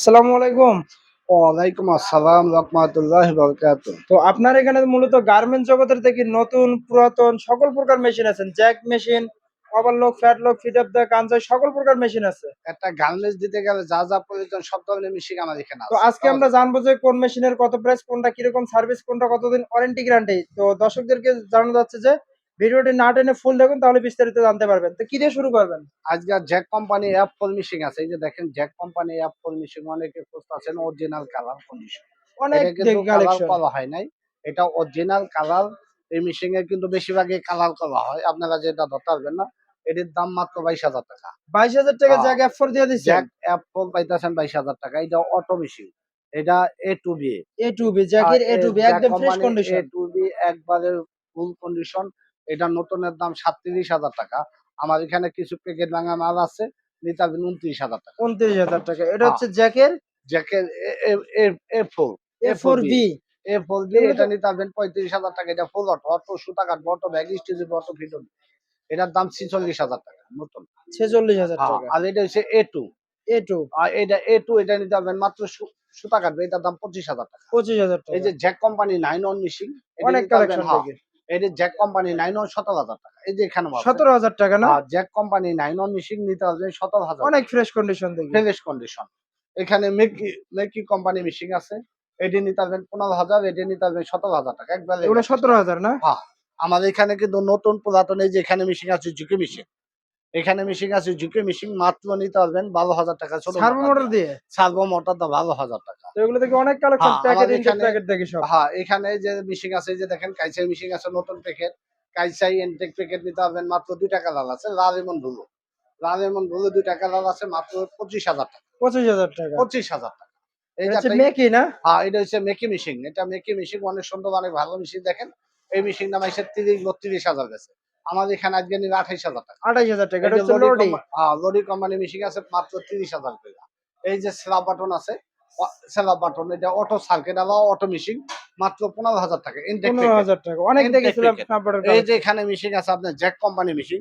আসসালামু আলাইকুম। ওয়ালাইকুম আসসালাম রাহমাতুল্লাহি ওয়া বারাকাতুহু। তো আপনার এখানে মূলত গার্মেন্টস জগতের থেকে নতুন পুরাতন সকল প্রকার মেশিন আছেন, jack machine, overlock, flatlock, feed off the Kansai সকল প্রকার মেশিন আছে। একটা গার্মেন্টস দিতে গেলে যা যা প্রয়োজন সব ধরনের মেশিন আমার এখানে তো আছে, আজকে পাওয়া আমরা যাবে। জানবো যে কোন মেশিনের কত প্রাইস, কোনটা কিরকম সার্ভিস, কোনটা কতদিন ওয়ারেন্টি গ্যারান্টি। তো দর্শকদেরকে জানানো যাচ্ছে যে ভিডিওটি না টেনে ফুল দেখুন, তাহলে বিস্তারিত জানতে পারবেন। তো কি দিয়ে শুরু করবেন? আজকে জ্যাক কোম্পানি অ্যাপ ফল মেশিন আছে, এই যে দেখেন জ্যাক কোম্পানি অ্যাপ ফল মেশিন অনেকে খুঁজতেছেন অরিজিনাল কালার কন্ডিশন। অনেক এটা কিন্তু কালার কালেকশন। করা হয় নাই, এটা অরিজিনাল কালার। এই মেশিনে কিন্তু বেশিরভাগই কালার করা হয়, আপনারা যেটা ধরতে পারবেন না। এটির দাম মাত্র 22,000 টাকা। 22,000 টাকা জ্যাক F4 দিয়ে দিচ্ছেন? জ্যাক অ্যাপ ফল পাইতেছেন 22,000 টাকা। এটা অটো মেশিন, এটা A to B। A to B, জ্যাকের এ টু বি জ্যাক একদম fresh company condition. A to B একবারে ফুল কন্ডিশন। এটা নতুনের দাম 37,000 টাকা। আমার এখানে কিছু প্যাকেট ভাঙা মাল আছে, নিতে হবে 29,000 টাকা। 29,000 টাকা। এটা হ্যাঁ, হচ্ছে জ্যাকের জ্যাকের A4 A4B। A4B। A4B এগুলো এটা তো নিতে পারবেন 35,000 টাকা। এটা ফুল অটো, অটো সুতা কাটবো, auto bag stitch, auto Pitton. এটার দাম 46,000 টাকা নতুন। 46,000 হ্যাঁ, টাকা। আর এটা হচ্ছে A2। A2 আর এটা A2 এটা নিতে পারবেন মাত্র সুতা কাটবে, এটার দাম 25,000 টাকা। 25,000 এই টাকা। যে জ্যাক কোম্পানি 9 মেশিন, এটা অনেক নিতে পারবেন। কালেকশন হ্যাঁ, দেখি। এটা জ্যাক কোম্পানি 9 17,000 টাকা। এই যে এখানেও আছে। 17,000 টাকা না? হ্যাঁ, জ্যাক কোম্পানি 9 মেশিন নিতে পারবেন 17,000 অনেক টাকা। ফ্রেশ কন্ডিশন দেখি। Fresh condition. এখানে মেকি মেকি কোম্পানি মেশিন আছে, এটি নিতে পারবেন 15,000, এটি নিতে পারবেন 17,000 টাকা। একবার এগুলো লেটেস্ট। 17,000 না? হ্যাঁ, আমাদের এখানে কিন্তু নতুন পুরাতন এই যে এখানে মেশিন আছে ঝুঁকি মেশিন। এখানে মেশিন আছে ঝুঁকি মেশিন, মাত্র নিতে পারবেন 12,000 টাকা ছোট সার্ভো মোটর মোটর দিয়া। দিয়ে? সার্ভো মোটর দা 12,000 টাকা। তো এগুলো থেকে অনেক কালেকশন, হ্যাঁ, প্যাকেট আমাদের ইনটেক এখানে। প্যাকেট দেখি সব। হ্যাঁ, এখানে যে মেশিন আছে, এই যে দেখেন কাইসাই মেশিন আছে নতুন প্যাকেট। কাইসাই এনটেক প্যাকেট নিতে পারবেন মাত্র 2 টাকা লাল আছে, লাল এবং ব্লু। লাল এবং ব্লু 2 টাকা লাল আছে মাত্র 25,000 টাকা। 25,000 টাকা। 25,000 টাকা। এই এটা যে হচ্ছে একটা। মেকি না? হ্যাঁ, এটা হচ্ছে মেকি মেশিন। এটা মেকি মেশিন অনেক সুন্দর, অনেক ভালো মেশিন। দেখেন এই মেশিন দাম এসে 30-32,000 গেছে। আমাদের এখানে আজকে নিলে 28,000 টাকা। 28,000 টাকা। এই এটা যে হচ্ছে লোডি। লরি কোম্পানি মেশিন আছে মাত্র 30,000 টাকা। এই যে স্ল্যাব বাটন আছে, স্ল্যাব বাটন এটা অটো সার্কিট আলা অটো মেশিন, মাত্র 15,000 টাকা। Intact packet. 15,000 টাকা। অনেক ইনটেক দেখেছিলাম প্যাকেট। স্ন্যাপড্রাগন এই যে কালেকশন। এখানে মেশিন আছে আপনার Jack company machine,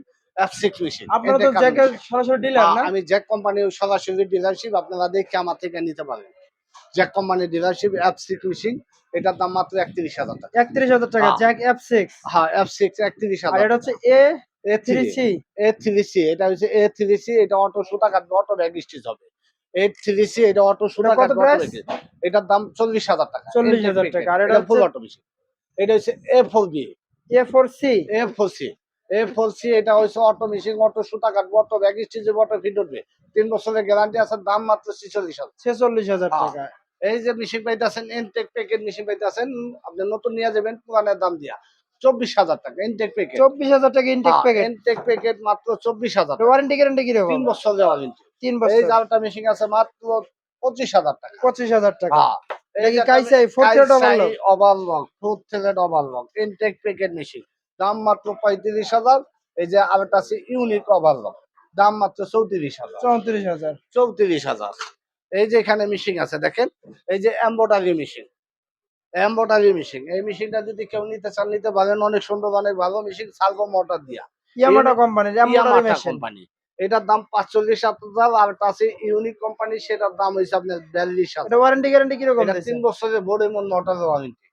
F6 machine, আপনারা তো ইনটেক কার্ড জ্যাকের মেশিন। সরাসরি ডিলার না? আমি জ্যাক কোম্পানির সরাসরি ডিলারশিপ, আপনারা দেখে আমার থেকে নিতে পারেন। জ্যাক কোম্পানির ডিলারশিপ F6 মেশিন, এটার দাম মাত্র 31,000 টাকা। 31,000 টাকা হ্যাঁ, জ্যাক F6। হ্যাঁ, F6 আর 31,000 এটা টাকা। হচ্ছে A3 A3C। A3C এটা হচ্ছে A3C, এটা অটো সুতা কাটবে, অটো ব্যাগ স্টিচ হবে। A3C এটা অটো এটা সুতা কত কাটবে, অটো প্রাইস? ব্যাগ। এটার দাম 40,000 টাকা। ইনটেক 40,000 টাকা। প্যাকেট। আর এটা এটা হচ্ছে ফুল অটো মেশিন। এটা হচ্ছে A4B। A4C। A4C A4C এটা হচ্ছে অটো মেশিন, অটো সুতা কাটবে, auto bag stitch, auto fit উঠবে। 3 বছরের গ্যারান্টি আছে, দাম মাত্র 46,000। 46,000 হ্যাঁ, টাকা। এই যে মেশিন পাইতেছেন ইনটেক প্যাকেট মেশিন পাইতেছেন, আপনি নতুন নিয়ে যাবেন পুরানের দাম দিয়া 24,000 টাকা। Intact packet. 24,000 টাকা ইনটেক হ্যাঁ, প্যাকেট। ইনটেক প্যাকেট মাত্র 24,000 টাকা। ওয়ারেন্টি গ্যারান্টি 3 কিরকম? বছর দেওয়া কিন্তু। 3 এই বছর। যে আরেকটা মেশিন আছে মাত্র 25,000 টাকা। 25,000 টাকা। হ্যাঁ, এটা এই কি যে একটা Kansai 4 thread Kansai overlock? Overlock, four thread overlock, intact packet machine, দাম মাত্র 35,000। এই যে আরেকটা আছে ইউনিক ওভারলক, দাম মাত্র 34,000। 34,000। 34,000। এই যে এখানে মেশিন আছে দেখেন, এই যে এমব্রয়ডারি মেশিন, এমব্রয়ডারি মেশিন। এই মেশিনটা যদি কেউ নিতে চান নিতে পারেন, অনেক সুন্দর, অনেক ভালো মেশিন, সার্ভো মোটর দিয়া। ইয়ামাটা কোম্পানির এমব্রয়ডারি ইয়ামাহা মেশিন। কোম্পানি। এটার দাম 45,000। আর একটা আছে ইউনিক কোম্পানি, সেটার দাম হইছে আপনার এটা 42,000। ওয়ারেন্টি গ্যারান্টি কিরকম এটা 3 দিচ্ছেন? বছরের বোর্ডেমন মোটর ওয়ারেন্টি।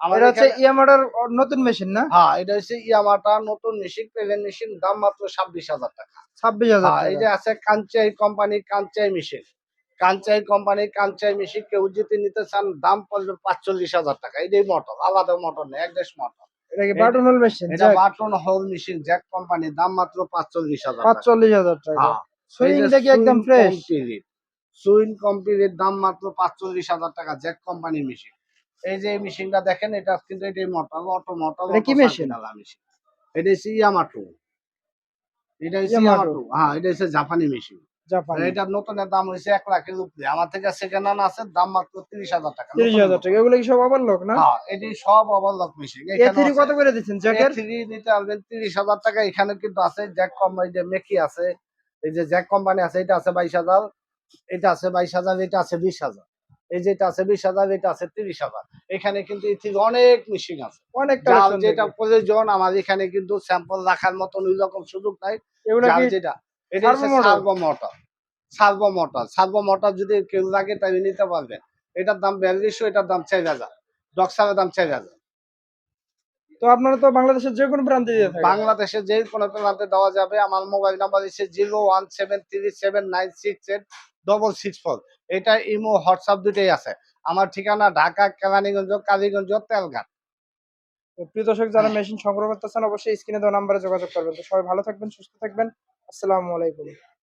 আমার এটা হচ্ছে এখানে। ইয়ামাটার নতুন মেশিন না? হ্যাঁ, এটা হচ্ছে ইয়ামাহা নতুন মেশিন, প্রেজেন্ট মেশিন, দাম মাত্র 26,000 টাকা। 26,000 হ্যাঁ, এই টাকা। যে আছে Kansai company Kansai machine. Kansai company Kansai machine কেউ যদি নিতে চান, দাম পড়বে 45,000 টাকা। এটাই মোটর, আলাদা মোটর নেই, এক দেশ মোটর। এটা কি বাটন হোল মেশিন এটা Jack? Button whole machine Jack company, দাম মাত্র 45,000 টাকা। 45,000 টাকা। হ্যাঁ, এই সুইং যে দেখি একদম swing fresh. Complete, swing complete দাম মাত্র 45,000 টাকা, জ্যাক কোম্পানি মেশিন। এই যে এই মেশিনটা দেখেন, এটা কিন্তু এটাই মোটর, অটো মোটর, এটা অটো কি মেশিন? সার্কিট আলা মেশিন। এটা হচ্ছে ইয়ামাটু। এটা হচ্ছে ইয়ামাটো ইয়ামাটু। হ্যাঁ, এটা হচ্ছে জাপানি মেশিন। জাপানি। এটার নতুনের দাম হয়েছে 1,00,000-এর উপরে। আমার থেকে সেকেন্ড হ্যান্ড আছে, দাম মাত্র 30,000 টাকা। নতুনের 30,000 মতো। টাকা। এগুলো কি সব ওভারলক না? হ্যাঁ, এটি সব ওভারলক মেশিন। এখানেও A3 আছে। কত করে দিচ্ছেন জ্যাকের? A3 নিতে পারবেন 30,000 টাকা। এখানে কিন্তু আছে জ্যাক কোম্পানি, যে মেকি আছে, এই যে জ্যাক কোম্পানি আছে, এটা আছে 22,000, এটা আছে 22,000, এটা আছে 20,000। এই যে এটা আছে 20,000, এটা আছে 30,000। এখানে কিন্তু A3 অনেক মেশিন আছে। অনেক যার কালেকশন যেটা দেখি। প্রয়োজন, আমার এখানে কিন্তু স্যাম্পল রাখার মতন ওই রকম সুযোগ নাই। এগুলা যার কি যেটা। এটা সার্ভো হচ্ছে motor? Servo motor. Servo motor যদি কেউ লাগে তাই নিতে পারবেন। এটার দাম 4200, এটার দাম 4000, ডক্সারের দাম 4000। তো আপনারা তো বাংলাদেশের যে কোনো প্রান্তে দিয়ে থাকেন। বাংলাদেশে যে কোনো প্রান্তে দেওয়া যাবে। আমার মোবাইল নাম্বার হচ্ছে 01737966464। এটা ইমো হোয়াটসঅ্যাপ দুটোই আছে। আমার ঠিকানা ঢাকা, কেরানীগঞ্জ, কালীগঞ্জ, তেলঘাট। তো প্রিয় দর্শক, যারা মেশিন সংগ্রহ করতে চান অবশ্যই স্ক্রিনে দেওয়া নাম্বারে যোগাযোগ করবেন। তো সবাই ভালো থাকবেন, সুস্থ থাকবেন। আসসালামু আলাইকুম।